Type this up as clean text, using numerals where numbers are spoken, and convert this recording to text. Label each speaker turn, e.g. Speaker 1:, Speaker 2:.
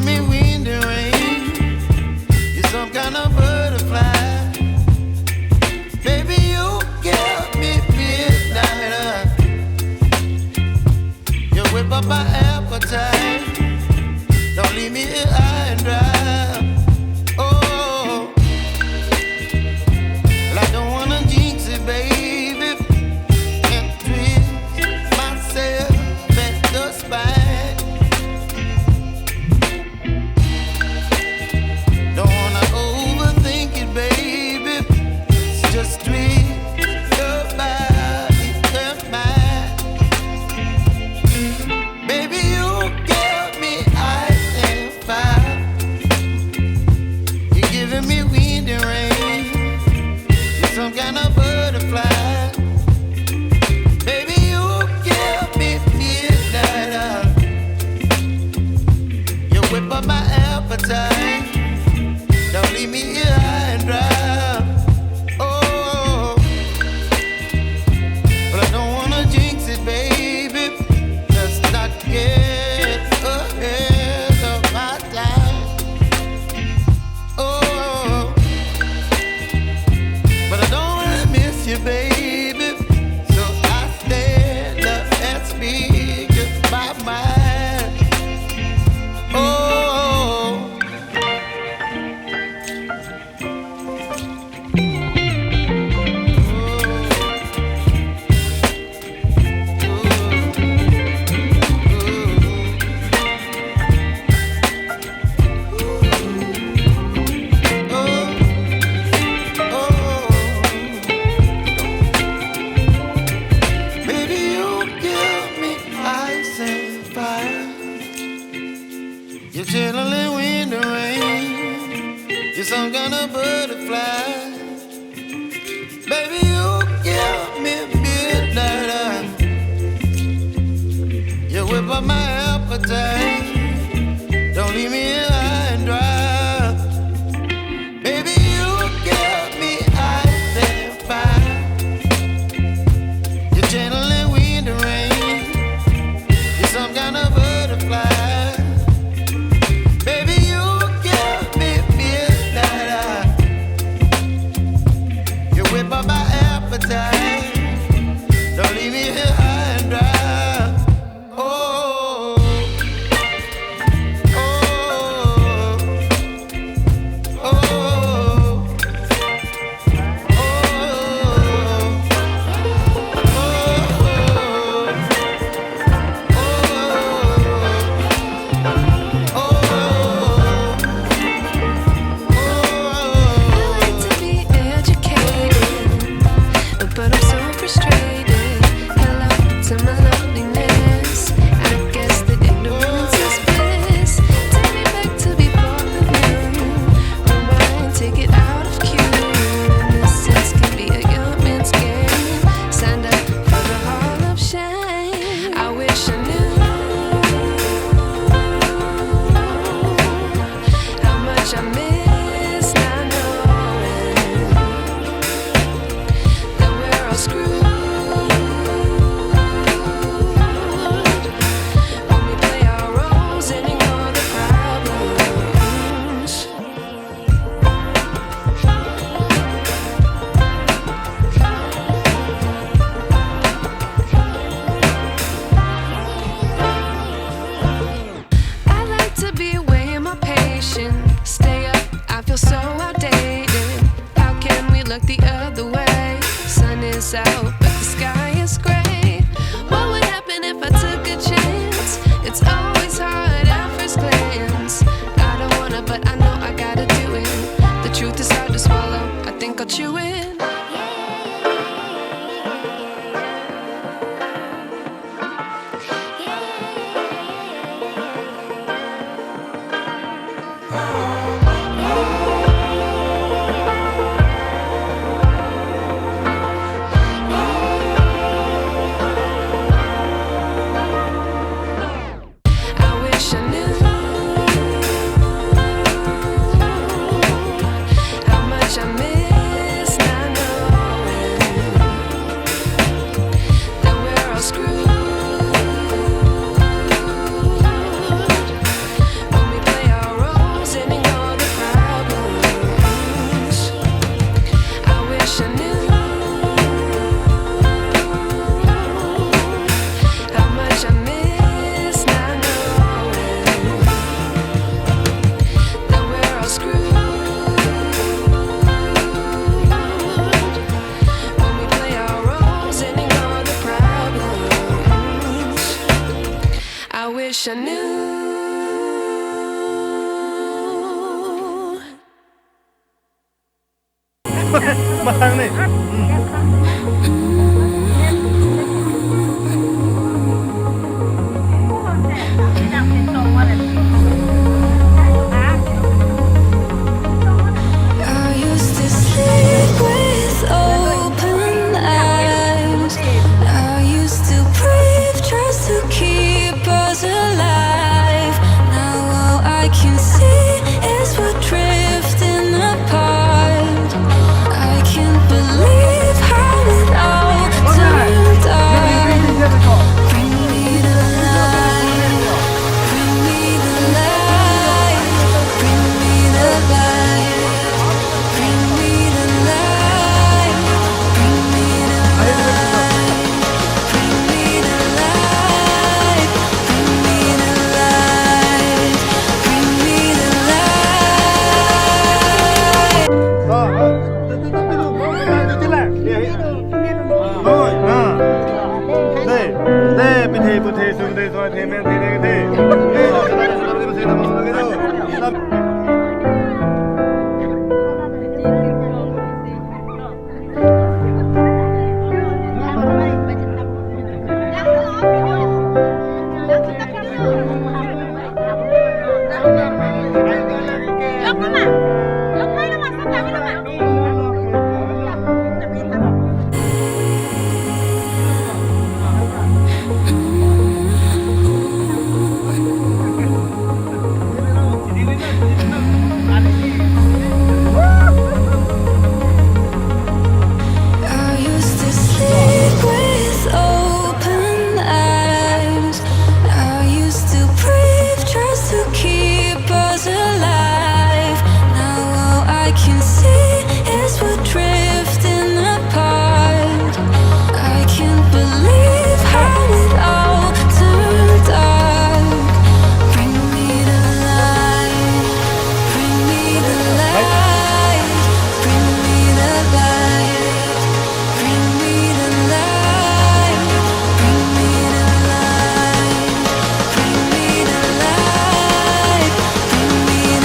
Speaker 1: giving me wind and rain. You're some kind of butterfly. Baby, you give me midnight. You whip up my appetite. Don't leave me here high and dry. Oh, well, I don't wanna jinx it, baby, and twist myself at the spine. Don't wanna overthink it, baby. It's just twist your body and mine. Baby, you give me ice and fire. You're giving me wind and rain. You're some kind of butterfly. Baby, you give me midnight. You whip up my appetite. Don't leave me here high and dry. Oh, but I don't wanna jinx it, baby. Let's not get ahead of my time. Oh, but I don't wanna miss you, baby. So I stand up and speak just my mind. Oh. Baby, you give me ice and fire. You're channeling wind and rain. You're some kind of butterfly. Baby, you give me midnight. You whip up my appetite. Don't leave me here high and dry. Baby, you give me ice and fire. You're channeling wind and rain. You're some kind of butterfly. Baby, you give me midnight. You whip up my appetite. Don't leave me here high and dry. Oh, oh, oh, oh,
Speaker 2: I like to be educated, but I'm so frustrated. Hello to my loneliness. I guess that ignorance is bliss. Take me back to before the new. Rewind, take it out of cue. Innocence can be a young man's game. Signed up for the hall of shame. I wish I knew how much I miss not knowing that we're all screwed when we play our roles and ignore the problems. I like to be away in my patience. Stay up, I feel so outdated. How can we look the other way? Sun is out, but the sky is gray. What would happen if I took a chance? It's always hard at first glance. I don't wanna, but I know I gotta do it. The truth is hard to swallow. I think I'll chew it. When we play our
Speaker 3: มาทางนี้
Speaker 2: I used to sleep with open eyes. I used to breathe just to keep us alive. Now all I can see is we're drifting apart. I can't believe how it all turned out. Bring me the light, bring me the light, bring me the light. Bring me the light, bring me the light, bring me the light, bring me the light, bring me the light.
Speaker 3: พิธีพุทธิสุนทรสวัสดิ์เมนทีเดเท
Speaker 2: I used to sleep with open eyes. I used to breathe just to keep us alive. Now all I can see